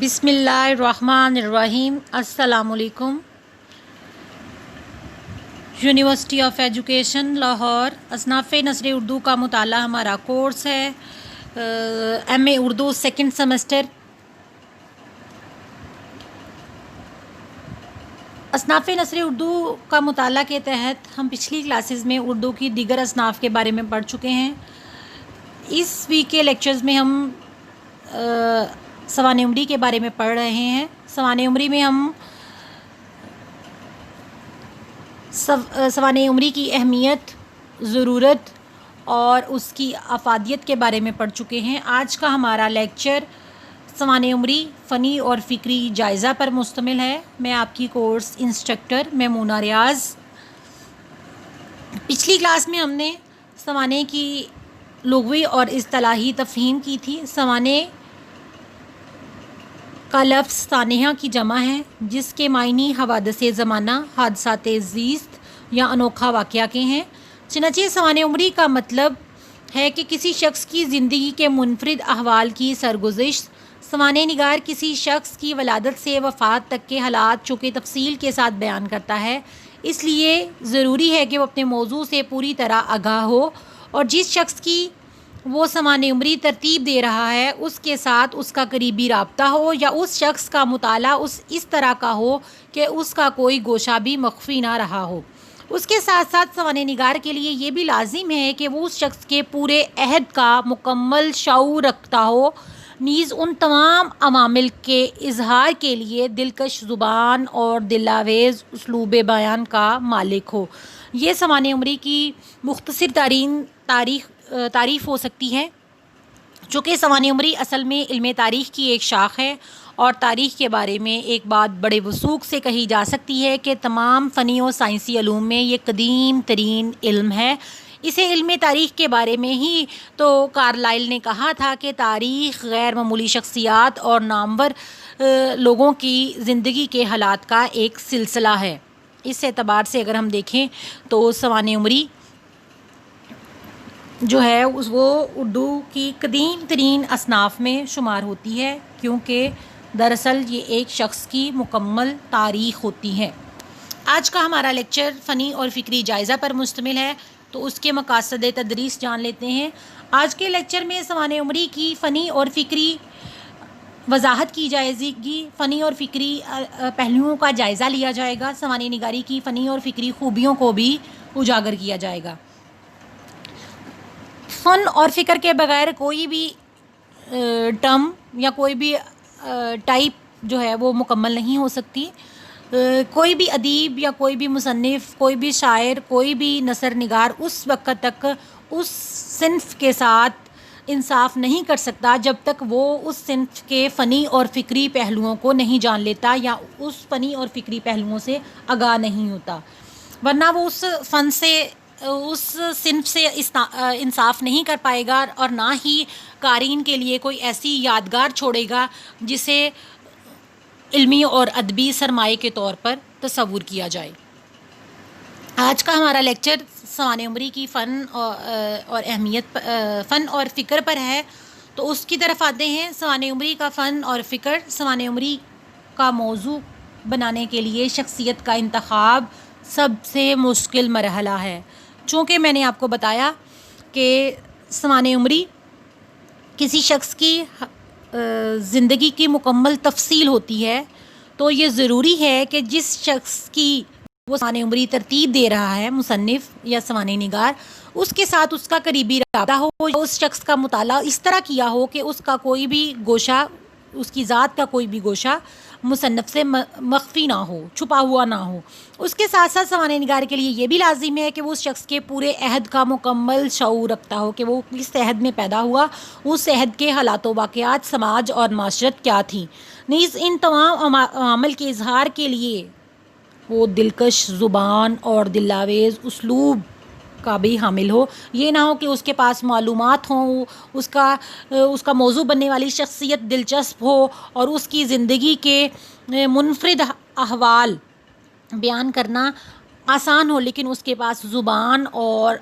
بسم اللہ الرحمن الرحیم۔ السلام علیکم۔ یونیورسٹی آف ایجوکیشن لاہور اصناف نثر اردو کا مطالعہ ہمارا کورس ہے، ایم اے اردو سیکنڈ سیمسٹر۔ اصناف نثر اردو کا مطالعہ کے تحت ہم پچھلی کلاسز میں اردو کی دیگر اصناف کے بارے میں پڑھ چکے ہیں۔ اس ویک کے لیکچرز میں ہم سوانح عمری کے بارے میں پڑھ رہے ہیں۔ سوانح عمری میں ہم سوانح عمری کی اہمیت، ضرورت اور اس کی افادیت کے بارے میں پڑھ چکے ہیں۔ آج کا ہمارا لیکچر سوانح عمری فنی اور فکری جائزہ پر مشتمل ہے۔ میں آپ کی کورس انسٹرکٹر میمونہ ریاض۔ پچھلی کلاس میں ہم نے سوانح کی لغوی اور اصطلاحی تفہیم کی تھی۔ سوانح کا لفظ سانحہ کی جمع ہے، جس کے معنی حوادث زمانہ، حادثات زیست یا انوکھا واقعہ کے ہیں۔ چنانچہ سوانح عمری کا مطلب ہے کہ کسی شخص کی زندگی کے منفرد احوال کی سرگزشت۔ سوانح نگار کسی شخص کی ولادت سے وفات تک کے حالات چونکہ تفصیل کے ساتھ بیان کرتا ہے، اس لیے ضروری ہے کہ وہ اپنے موضوع سے پوری طرح آگاہ ہو، اور جس شخص کی وہ سوانح عمری ترتیب دے رہا ہے اس کے ساتھ اس کا قریبی رابطہ ہو، یا اس شخص کا مطالعہ اس طرح کا ہو کہ اس کا کوئی گوشہ بھی مخفی نہ رہا ہو۔ اس کے ساتھ ساتھ سوانح نگار کے لیے یہ بھی لازم ہے کہ وہ اس شخص کے پورے عہد کا مکمل شعور رکھتا ہو، نیز ان تمام عوامل کے اظہار کے لیے دلکش زبان اور دلآویز اسلوب بیان کا مالک ہو۔ یہ سوانح عمری کی مختصر ترین تعریف ہو سکتی ہے۔ چونکہ سوانح عمری اصل میں علم تاریخ کی ایک شاخ ہے، اور تاریخ کے بارے میں ایک بات بڑے وثوق سے کہی جا سکتی ہے کہ تمام فنی و سائنسی علوم میں یہ قدیم ترین علم ہے۔ اسے علم تاریخ کے بارے میں ہی تو کارلائل نے کہا تھا کہ تاریخ غیر معمولی شخصیات اور نامور لوگوں کی زندگی کے حالات کا ایک سلسلہ ہے۔ اس اعتبار سے اگر ہم دیکھیں تو سوانح عمری جو ہے وہ اردو کی قدیم ترین اصناف میں شمار ہوتی ہے، کیونکہ دراصل یہ ایک شخص کی مکمل تاریخ ہوتی ہے۔ آج کا ہمارا لیکچر فنی اور فکری جائزہ پر مشتمل ہے، تو اس کے مقاصد تدریس جان لیتے ہیں۔ آج کے لیکچر میں سوانح عمری کی فنی اور فکری وضاحت کی جائے گی، فنی اور فکری پہلوؤں کا جائزہ لیا جائے گا، سوانح نگاری کی فنی اور فکری خوبیوں کو بھی اجاگر کیا جائے گا۔ فن اور فکر کے بغیر کوئی بھی ٹرم یا کوئی بھی ٹائپ جو ہے وہ مکمل نہیں ہو سکتی۔ کوئی بھی ادیب یا کوئی بھی مصنف، کوئی بھی شاعر، کوئی بھی نثر نگار اس وقت تک اس صنف کے ساتھ انصاف نہیں کر سکتا جب تک وہ اس صنف کے فنی اور فکری پہلوؤں کو نہیں جان لیتا یا اس فنی اور فکری پہلوؤں سے آگاہ نہیں ہوتا، ورنہ وہ اس فن سے، اس صنف سے انصاف نہیں کر پائے گا، اور نہ ہی قارئین کے لیے کوئی ایسی یادگار چھوڑے گا جسے علمی اور ادبی سرمایہ کے طور پر تصور کیا جائے۔ آج کا ہمارا لیکچر سوانح عمری کی فن اور اہمیت، فن اور فکر پر ہے، تو اس کی طرف آتے ہیں۔ سوانح عمری کا فن اور فکر۔ سوانح عمری کا موضوع بنانے کے لیے شخصیت کا انتخاب سب سے مشکل مرحلہ ہے، چونکہ میں نے آپ کو بتایا کہ سوانح عمری کسی شخص کی زندگی کی مکمل تفصیل ہوتی ہے، تو یہ ضروری ہے کہ جس شخص کی وہ سوانح عمری ترتیب دے رہا ہے، مصنف یا سوانح نگار، اس کے ساتھ اس کا قریبی رابطہ ہو، اس شخص کا مطالعہ اس طرح کیا ہو کہ اس کا کوئی بھی گوشہ، اس کی ذات کا کوئی بھی گوشہ مصنف سے مخفی نہ ہو، چھپا ہوا نہ ہو۔ اس کے ساتھ ساتھ سوانح نگار کے لیے یہ بھی لازم ہے کہ وہ اس شخص کے پورے عہد کا مکمل شعور رکھتا ہو کہ وہ کس عہد میں پیدا ہوا، اس عہد کے حالات و واقعات سماج اور معاشرت کیا تھیں، نیز ان تمام عوامل کے اظہار کے لیے وہ دلکش زبان اور دلآویز اسلوب کا بھی حامل ہو۔ یہ نہ ہو کہ اس کے پاس معلومات ہوں، اس کا موضوع بننے والی شخصیت دلچسپ ہو اور اس کی زندگی کے منفرد احوال بیان کرنا آسان ہو، لیکن اس کے پاس زبان اور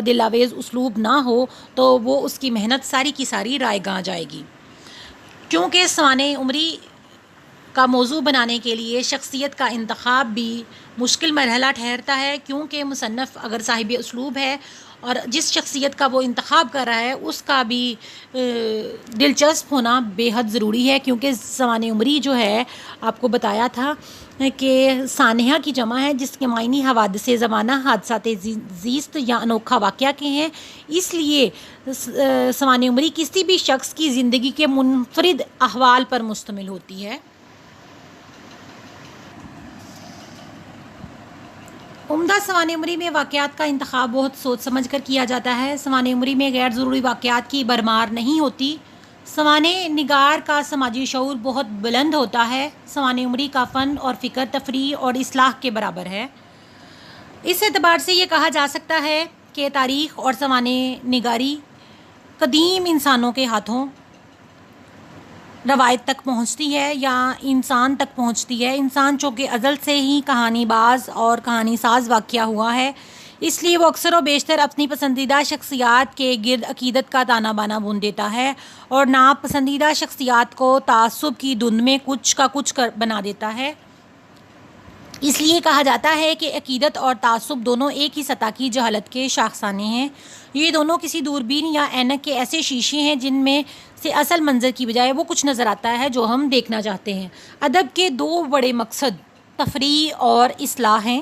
دلآویز اسلوب نہ ہو، تو وہ اس کی محنت ساری کی ساری رائے گاں جائے گی۔ کیونکہ سوانح عمری کا موضوع بنانے کے لیے شخصیت کا انتخاب بھی مشکل مرحلہ ٹھہرتا ہے، کیونکہ مصنف اگر صاحب اسلوب ہے اور جس شخصیت کا وہ انتخاب کر رہا ہے اس کا بھی دلچسپ ہونا بے حد ضروری ہے، کیونکہ سوانح عمری جو ہے آپ کو بتایا تھا کہ سانحہ کی جمع ہے، جس کے معنی حوادث زمانہ، حادثات زیست یا انوکھا واقعہ کے ہیں۔ اس لیے سوانح عمری کسی بھی شخص کی زندگی کے منفرد احوال پر مشتمل ہوتی ہے۔ عمدہ سوانح عمری میں واقعات کا انتخاب بہت سوچ سمجھ کر کیا جاتا ہے۔ سوانح عمری میں غیر ضروری واقعات کی بھرمار نہیں ہوتی۔ سوانح نگار کا سماجی شعور بہت بلند ہوتا ہے۔ سوانح عمری کا فن اور فکر تفریح اور اصلاح کے برابر ہے۔ اس اعتبار سے یہ کہا جا سکتا ہے کہ تاریخ اور سوانح نگاری قدیم انسانوں کے ہاتھوں روایت تک پہنچتی ہے یا انسان تک پہنچتی ہے۔ انسان چونکہ ازل سے ہی کہانی باز اور کہانی ساز واقعہ ہوا ہے، اس لیے وہ اکثر و بیشتر اپنی پسندیدہ شخصیات کے گرد عقیدت کا تانا بانا بن دیتا ہے اور ناپسندیدہ شخصیات کو تعصب کی دھند میں کچھ کا کچھ بنا دیتا ہے۔ اس لیے کہا جاتا ہے کہ عقیدت اور تعصب دونوں ایک ہی سطح کی جہالت کے شاخسانے ہیں۔ یہ دونوں کسی دوربین یا اینک کے ایسے شیشے ہیں جن میں سے اصل منظر کی بجائے وہ کچھ نظر آتا ہے جو ہم دیکھنا چاہتے ہیں۔ ادب کے دو بڑے مقصد تفریح اور اصلاح ہیں۔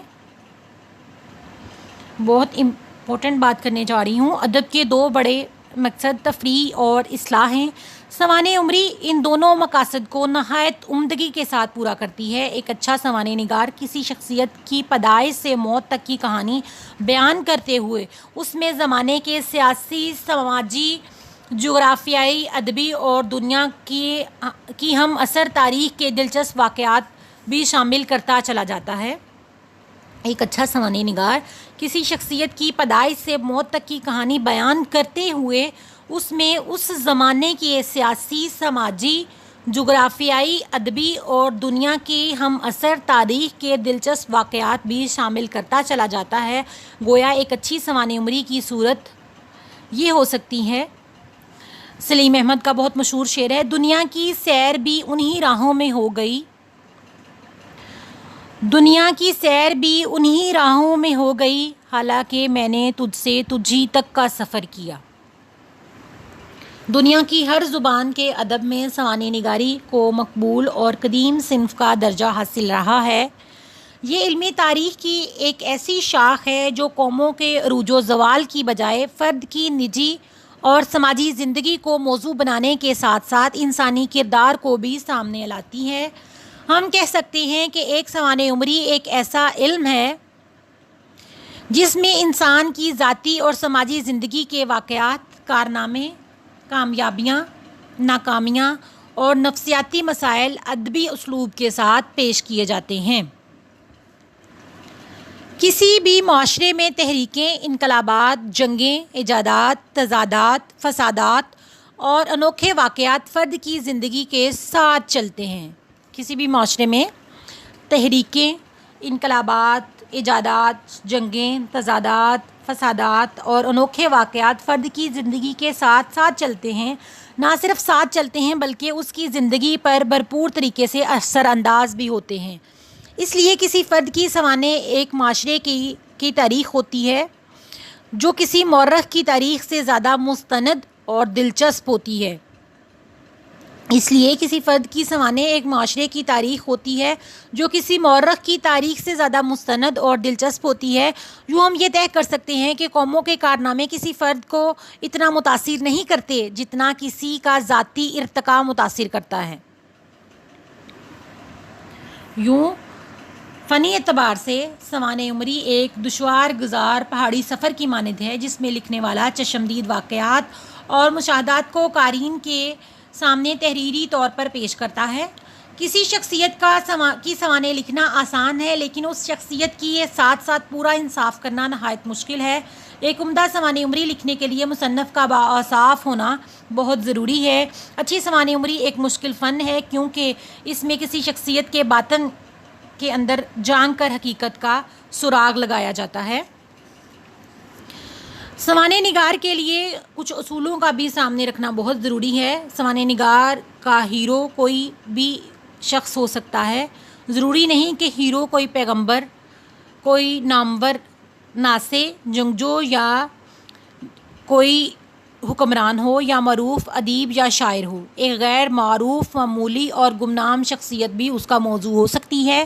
بہت امپورٹنٹ بات کرنے جا رہی ہوں۔ ادب کے دو بڑے مقصد تفریح اور اصلاح ہیں۔ سوانح عمری ان دونوں مقاصد کو نہایت عمدگی کے ساتھ پورا کرتی ہے۔ ایک اچھا سوانح نگار کسی شخصیت کی پیدائش سے موت تک کی کہانی بیان کرتے ہوئے اس میں زمانے کے سیاسی، سماجی، جغرافیائی، ادبی اور دنیا کی ہم اثر تاریخ کے دلچسپ واقعات بھی شامل کرتا چلا جاتا ہے۔ ایک اچھا سوانح نگار کسی شخصیت کی پیدائش سے موت تک کی کہانی بیان کرتے ہوئے اس میں اس زمانے کے سیاسی، سماجی، جغرافیائی، ادبی اور دنیا کی ہم اثر تاریخ کے دلچسپ واقعات بھی شامل کرتا چلا جاتا ہے۔ گویا ایک اچھی سوانح عمری کی صورت یہ ہو سکتی ہے۔ سلیم احمد کا بہت مشہور شعر ہے، دنیا کی سیر بھی انہی راہوں میں ہو گئی، دنیا کی سیر بھی انہی راہوں میں ہو گئی، حالانکہ میں نے تجھ سے تجھی تک کا سفر کیا۔ دنیا کی ہر زبان کے ادب میں سوانح نگاری کو مقبول اور قدیم صنف کا درجہ حاصل رہا ہے۔ یہ علمی تاریخ کی ایک ایسی شاخ ہے جو قوموں کے عروج و زوال کی بجائے فرد کی نجی اور سماجی زندگی کو موضوع بنانے کے ساتھ ساتھ انسانی کردار کو بھی سامنے لاتی ہے۔ ہم کہہ سکتے ہیں کہ ایک سوانح عمری ایک ایسا علم ہے جس میں انسان کی ذاتی اور سماجی زندگی کے واقعات، کارنامے، کامیابیاں، ناکامیاں اور نفسیاتی مسائل ادبی اسلوب کے ساتھ پیش کیے جاتے ہیں۔ کسی بھی معاشرے میں تحریکیں، انقلابات، جنگیں، ایجادات، تضادات، فسادات اور انوکھے واقعات فرد کی زندگی کے ساتھ چلتے ہیں۔ کسی بھی معاشرے میں تحریکیں، انقلابات، ایجادات، جنگیں، تضادات، فسادات اور انوکھے واقعات فرد کی زندگی کے ساتھ ساتھ چلتے ہیں۔ نہ صرف ساتھ چلتے ہیں بلکہ اس کی زندگی پر بھرپور طریقے سے اثر انداز بھی ہوتے ہیں۔ اس لیے کسی فرد کی سوانح ایک معاشرے کی تاریخ ہوتی ہے جو کسی مورخ کی تاریخ سے زیادہ مستند اور دلچسپ ہوتی ہے۔ اس لیے کسی فرد کی سوانح ایک معاشرے کی تاریخ ہوتی ہے جو کسی مورخ کی تاریخ سے زیادہ مستند اور دلچسپ ہوتی ہے۔ یوں ہم یہ طے کر سکتے ہیں کہ قوموں کے کارنامے کسی فرد کو اتنا متاثر نہیں کرتے جتنا کسی کا ذاتی ارتقاء متاثر کرتا ہے۔ یوں فنی اعتبار سے سوانح عمری ایک دشوار گزار پہاڑی سفر کی مانند ہے جس میں لکھنے والا چشمدید واقعات اور مشاہدات کو قارئین کے سامنے تحریری طور پر پیش کرتا ہے۔ کسی شخصیت کی سوانح لکھنا آسان ہے، لیکن اس شخصیت کی ساتھ ساتھ پورا انصاف کرنا نہایت مشکل ہے۔ ایک عمدہ سوانح عمری لکھنے کے لیے مصنف کا باانصاف ہونا بہت ضروری ہے۔ اچھی سوانح عمری ایک مشکل فن ہے کیونکہ اس میں کسی شخصیت کے باطن کے اندر جھانک کر حقیقت کا سراغ لگایا جاتا ہے۔ سوانح نگار کے لیے کچھ اصولوں کا بھی سامنے رکھنا بہت ضروری ہے۔ سوانح نگار کا ہیرو کوئی بھی شخص ہو سکتا ہے، ضروری نہیں کہ ہیرو کوئی پیغمبر، کوئی نامور ناسے، جنگجو یا کوئی حکمران ہو، یا معروف ادیب یا شاعر ہو۔ ایک غیر معروف، معمولی اور گمنام شخصیت بھی اس کا موضوع ہو سکتی ہے۔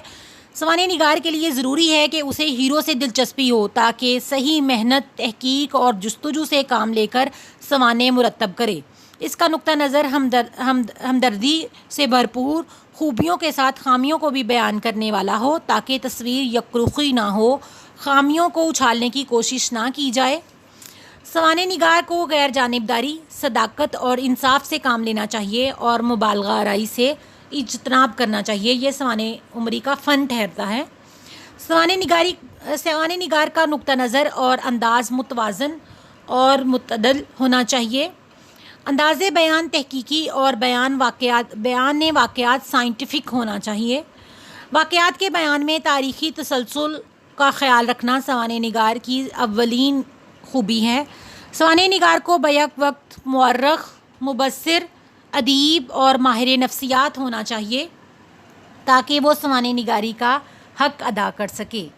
سوانح نگار کے لیے ضروری ہے کہ اسے ہیرو سے دلچسپی ہو تاکہ صحیح محنت، تحقیق اور جستجو سے کام لے کر سوانح مرتب کرے۔ اس کا نقطہ نظر ہمدردی سے بھرپور، خوبیوں کے ساتھ خامیوں کو بھی بیان کرنے والا ہو تاکہ تصویر یکرخی نہ ہو، خامیوں کو اچھالنے کی کوشش نہ کی جائے۔ سوانح نگار کو غیر جانبداری، صداقت اور انصاف سے کام لینا چاہیے اور مبالغہ آرائی سے اجتناب کرنا چاہیے۔ یہ سوانح عمری کا فن ٹھہرتا ہے۔ سوانح نگار کا نقطہ نظر اور انداز متوازن اور متعدل ہونا چاہیے۔ انداز بیان تحقیقی اور بیان واقعات سائنٹیفک ہونا چاہیے۔ واقعات کے بیان میں تاریخی تسلسل کا خیال رکھنا سوانح نگار کی اولین خوبی ہے۔ سوانح نگار کو بیک وقت مورخ، مبصر، ادیب اور ماہر نفسیات ہونا چاہیے تاکہ وہ سوانح نگاری کا حق ادا کر سکے۔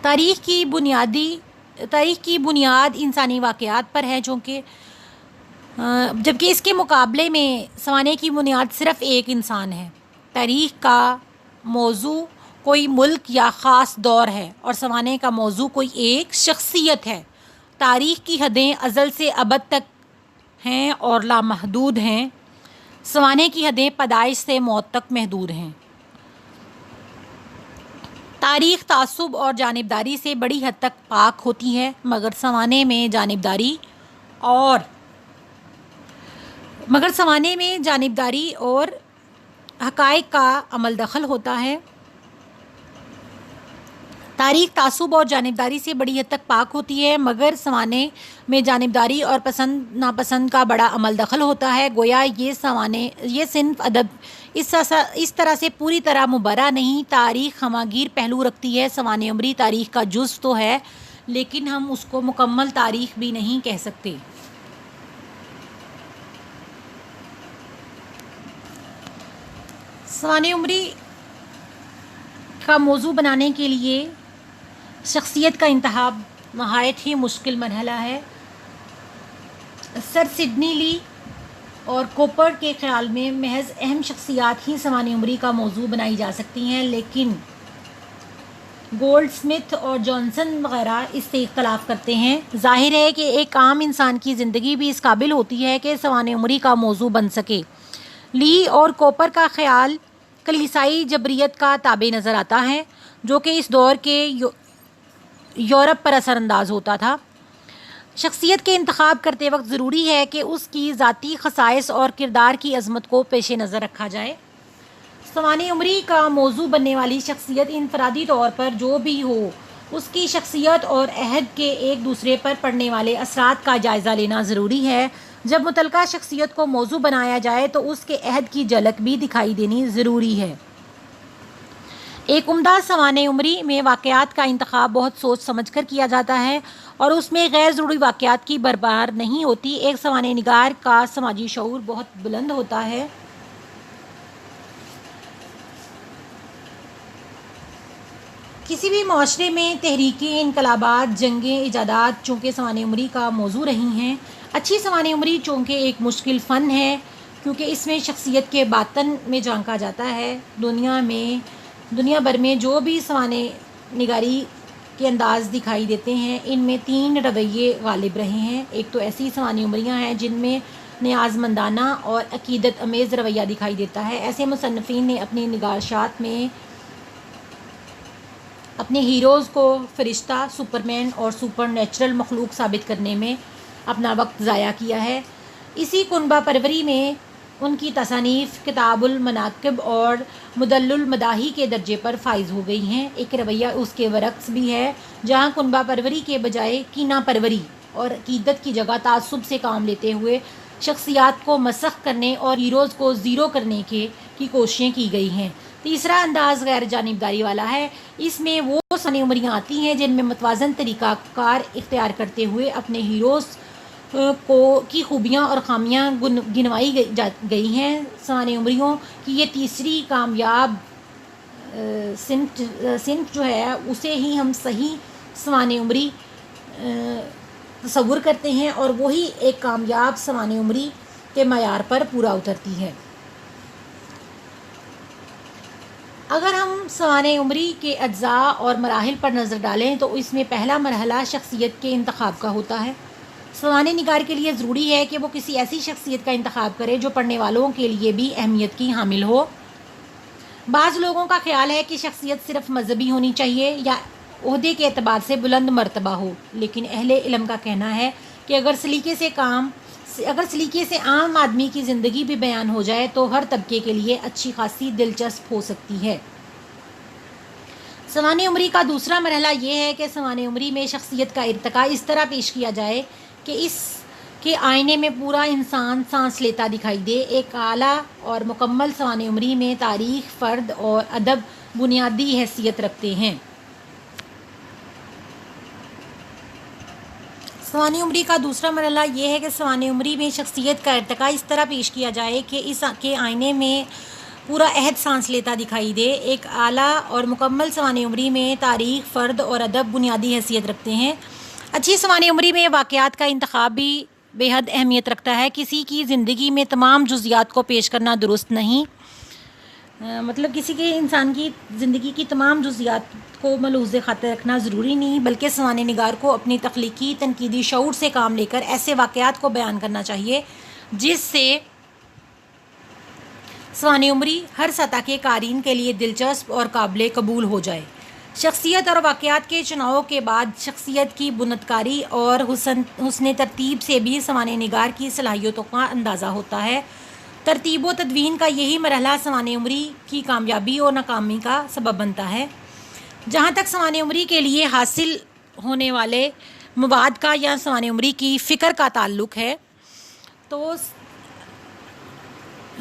تاریخ کی بنیاد انسانی واقعات پر ہے، جبکہ اس کے مقابلے میں سوانح کی بنیاد صرف ایک انسان ہے۔ تاریخ کا موضوع کوئی ملک یا خاص دور ہے اور سوانح کا موضوع کوئی ایک شخصیت ہے۔ تاریخ کی حدیں ازل سے ابد تک ہیں اور لامحدود ہیں، سوانح کی حدیں پیدائش سے موت تک محدود ہیں۔ تاریخ تعصب اور جانبداری سے بڑی حد تک پاک ہوتی ہے، مگر سوانح میں جانبداری اور حقائق کا عمل دخل ہوتا ہے۔ تاریخ تعصب اور جانبداری سے بڑی حد تک پاک ہوتی ہے، مگر سوانح میں جانبداری اور پسند ناپسند کا بڑا عمل دخل ہوتا ہے۔ گویا یہ صنف ادب اس طرح سے پوری طرح مبرہ نہیں۔ تاریخ ہمہ گیر پہلو رکھتی ہے۔ سوانح عمری تاریخ کا جزو تو ہے، لیکن ہم اس کو مکمل تاریخ بھی نہیں کہہ سکتے۔ سوانح عمری کا موضوع بنانے کے لیے شخصیت کا انتخاب نہایت ہی مشکل مرحلہ ہے۔ سر سڈنی لی اور کوپر کے خیال میں محض اہم شخصیات ہی سوانح عمری کا موضوع بنائی جا سکتی ہیں، لیکن گولڈ سمتھ اور جانسن وغیرہ اس سے اختلاف کرتے ہیں۔ ظاہر ہے کہ ایک عام انسان کی زندگی بھی اس قابل ہوتی ہے کہ سوانح عمری کا موضوع بن سکے۔ لی اور کوپر کا خیال کلیسائی جبریت کا تابع نظر آتا ہے، جو کہ اس دور کے یورپ پر اثر انداز ہوتا تھا۔ شخصیت کے انتخاب کرتے وقت ضروری ہے کہ اس کی ذاتی خصائص اور کردار کی عظمت کو پیش نظر رکھا جائے۔ سوانح عمری کا موضوع بننے والی شخصیت انفرادی طور پر جو بھی ہو، اس کی شخصیت اور عہد کے ایک دوسرے پر پڑنے والے اثرات کا جائزہ لینا ضروری ہے۔ جب متعلقہ شخصیت کو موضوع بنایا جائے تو اس کے عہد کی جھلک بھی دکھائی دینی ضروری ہے۔ ایک عمدہ سوانح عمری میں واقعات کا انتخاب بہت سوچ سمجھ کر کیا جاتا ہے اور اس میں غیر ضروری واقعات کی بھرمار نہیں ہوتی۔ ایک سوانح نگار کا سماجی شعور بہت بلند ہوتا ہے۔ کسی بھی معاشرے میں تحریکیں، انقلابات، جنگیں، ایجادات چونکہ سوانح عمری کا موضوع رہی ہیں۔ اچھی سوانح عمری چونکہ ایک مشکل فن ہے کیونکہ اس میں شخصیت کے باطن میں جھانکا جاتا ہے۔ دنیا بھر میں جو بھی سوانح نگاری کے انداز دکھائی دیتے ہیں، ان میں 3 رویے غالب رہے ہیں۔ ایک تو ایسی سوانح عمریاں ہیں جن میں نیازمندانہ اور عقیدت امیز رویہ دکھائی دیتا ہے۔ ایسے مصنفین نے اپنی نگارشات میں اپنے ہیروز کو فرشتہ، سپرمین اور سپر نیچرل مخلوق ثابت کرنے میں اپنا وقت ضائع کیا ہے۔ اسی کنبہ پروری میں ان کی تصانیف کتاب المناقب اور مدلل المداحی کے درجے پر فائز ہو گئی ہیں۔ ایک رویہ اس کے برعکس بھی ہے، جہاں کنبہ پروری کے بجائے کینہ پروری اور عقیدت کی جگہ تعصب سے کام لیتے ہوئے شخصیات کو مسخ کرنے اور ہیروز کو زیرو کرنے کی کوششیں کی گئی ہیں۔ تیسرا انداز غیر جانبداری والا ہے. اس میں وہ سوانح عمریاں آتی ہیں جن میں متوازن طریقہ کار اختیار کرتے ہوئے اپنے ہیروز کی خوبیاں اور خامیاں گنوائی گئی ہیں. سوانح عمریوں کی یہ تیسری کامیاب صنف جو ہے اسے ہی ہم صحیح سوانح عمری تصور کرتے ہیں اور وہی ایک کامیاب سوانح عمری کے معیار پر پورا اترتی ہے. اگر ہم سوانح عمری کے اجزاء اور مراحل پر نظر ڈالیں تو اس میں پہلا مرحلہ شخصیت کے انتخاب کا ہوتا ہے. سوانح نگار کے لیے ضروری ہے کہ وہ کسی ایسی شخصیت کا انتخاب کرے جو پڑھنے والوں کے لیے بھی اہمیت کی حامل ہو. بعض لوگوں کا خیال ہے کہ شخصیت صرف مذہبی ہونی چاہیے یا عہدے کے اعتبار سے بلند مرتبہ ہو، لیکن اہل علم کا کہنا ہے کہ اگر سلیقے سے عام آدمی کی زندگی بھی بیان ہو جائے تو ہر طبقے کے لیے اچھی خاصی دلچسپ ہو سکتی ہے. سوانح عمری کا دوسرا مرحلہ یہ ہے کہ سوانح عمری میں شخصیت کا ارتقاء اس طرح پیش کیا جائے کہ اس کے آئینے میں پورا انسان سانس لیتا دکھائی دے. ایک اعلیٰ اور مکمل سوانح عمری میں تاریخ، فرد اور ادب بنیادی حیثیت رکھتے ہیں. سوانح عمری کا دوسرا مرحلہ یہ ہے کہ سوانح عمری میں شخصیت کا ارتقاء اس طرح پیش کیا جائے کہ اس کے آئینے میں پورا عہد سانس لیتا دکھائی دے. ایک اعلیٰ اور مکمل سوانح عمری میں تاریخ، فرد اور ادب بنیادی حیثیت رکھتے ہیں. اچھی سوانح عمری میں واقعات کا انتخاب بھی بے حد اہمیت رکھتا ہے. کسی کی زندگی میں تمام جزیات کو پیش کرنا درست نہیں، مطلب کسی کے انسان کی زندگی کی تمام جزیات کو ملحوظ خاطر رکھنا ضروری نہیں، بلکہ سوانح نگار کو اپنی تخلیقی تنقیدی شعور سے کام لے کر ایسے واقعات کو بیان کرنا چاہیے جس سے سوانح عمری ہر سطح کے قارئین کے لیے دلچسپ اور قابل قبول ہو جائے. شخصیت اور واقعات کے چناؤ کے بعد شخصیت کی بنیادکاری اور حسن ترتیب سے بھی سوانح نگار کی صلاحیتوں کا اندازہ ہوتا ہے. ترتیب و تدوین کا یہی مرحلہ سوانح عمری کی کامیابی اور ناکامی کا سبب بنتا ہے. جہاں تک سوانح عمری کے لیے حاصل ہونے والے مواد کا یا سوانح عمری کی فکر کا تعلق ہے تو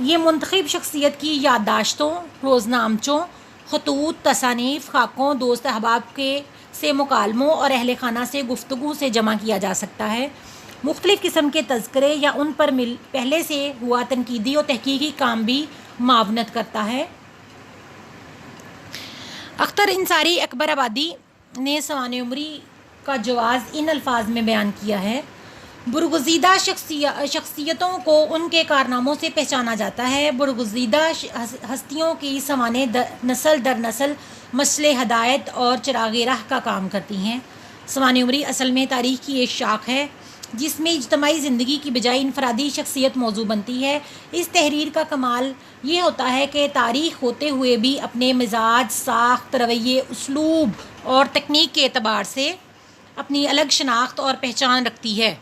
یہ منتخب شخصیت کی یادداشتوں، روزنامچوں، خطوط، تصانیف، خاکوں، دوست احباب سے مکالموں اور اہل خانہ سے گفتگو سے جمع کیا جا سکتا ہے. مختلف قسم کے تذکرے یا ان پر پہلے سے ہوا تنقیدی اور تحقیقی کام بھی معاونت کرتا ہے. اختر انصاری اکبر آبادی نے سوانح عمری کا جواز ان الفاظ میں بیان کیا ہے: برگزیدہ شخصیتوں کو ان کے کارناموں سے پہچانا جاتا ہے. برگزیدہ ہستیوں کی سوانح نسل در نسل مشعل ہدایت اور چراغ راہ کا کام کرتی ہیں. سوانح عمری اصل میں تاریخ کی ایک شاخ ہے جس میں اجتماعی زندگی کی بجائے انفرادی شخصیت موضوع بنتی ہے. اس تحریر کا کمال یہ ہوتا ہے کہ تاریخ ہوتے ہوئے بھی اپنے مزاج، ساخت، رویے، اسلوب اور تکنیک کے اعتبار سے اپنی الگ شناخت اور پہچان رکھتی ہے.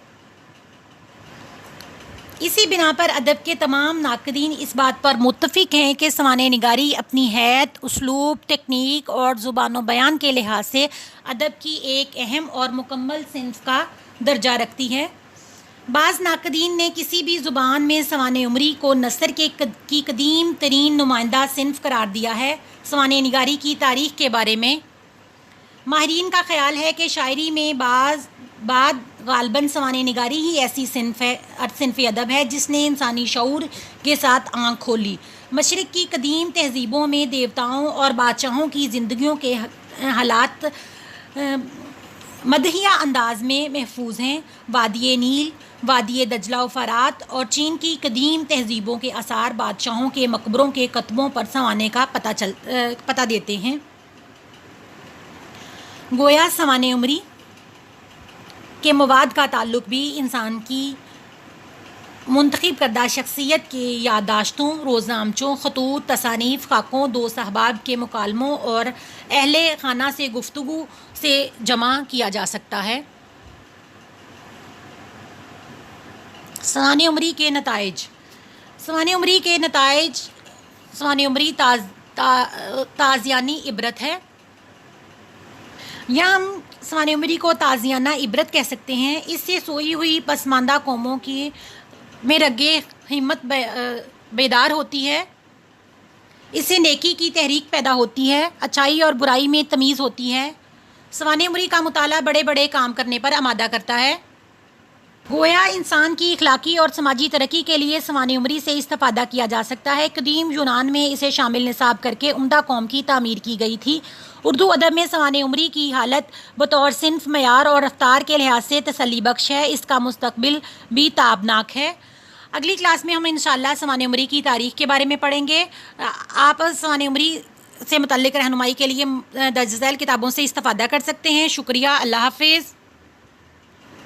اسی بنا پر ادب کے تمام ناقدین اس بات پر متفق ہیں کہ سوانح نگاری اپنی حیت، اسلوب، تکنیک اور زبان و بیان کے لحاظ سے ادب کی ایک اہم اور مکمل صنف کا درجہ رکھتی ہے. بعض ناقدین نے کسی بھی زبان میں سوانح عمری کو نثر کی قدیم ترین نمائندہ صنف قرار دیا ہے. سوانح نگاری کی تاریخ کے بارے میں ماہرین کا خیال ہے کہ شاعری میں بعد غالباً سوانح نگاری ہی ایسی صنف ادب ہے جس نے انسانی شعور کے ساتھ آنکھ کھولی. مشرق کی قدیم تہذیبوں میں دیوتاؤں اور بادشاہوں کی زندگیوں کے حالات مدحیہ انداز میں محفوظ ہیں. وادی نیل، وادی دجلہ و فرات اور چین کی قدیم تہذیبوں کے آثار بادشاہوں کے مقبروں کے کتبوں پر سوانح کا پتہ دیتے ہیں. گویا سوانح عمری کے مواد کا تعلق بھی انسان کی منتخب کردہ شخصیت کے یادداشتوں، روزنامچوں، خطوط، تصانیف، خاکوں، دوست احباب کے مکالموں اور اہل خانہ سے گفتگو سے جمع کیا جا سکتا ہے. سوانح عمری کے نتائج. سوانح عمری تازیانہ عبرت ہے. یا ہم سوانح عمری کو تازیانہ عبرت کہہ سکتے ہیں. اس سے سوئی ہوئی پسماندہ قوموں کی میں رگ ہمت بیدار ہوتی ہے. اس سے نیکی کی تحریک پیدا ہوتی ہے، اچھائی اور برائی میں تمیز ہوتی ہے۔ سوانح عمری کا مطالعہ بڑے بڑے کام کرنے پر آمادہ کرتا ہے۔ گویا انسان کی اخلاقی اور سماجی ترقی کے لیے سوانح عمری سے استفادہ کیا جا سکتا ہے۔ قدیم یونان میں اسے شامل نصاب کر کے عمدہ قوم کی تعمیر کی گئی تھی۔ اردو ادب میں سوانح عمری کی حالت بطور صنف، معیار اور رفتار کے لحاظ سے تسلی بخش ہے۔ اس کا مستقبل بھی تابناک ہے۔ اگلی کلاس میں ہم انشاءاللہ سوانح عمری کی تاریخ کے بارے میں پڑھیں گے۔ آپ سوانح عمری سے متعلق رہنمائی کے لیے درج ذیل کتابوں سے استفادہ کر سکتے ہیں۔ شکریہ، اللہ حافظ۔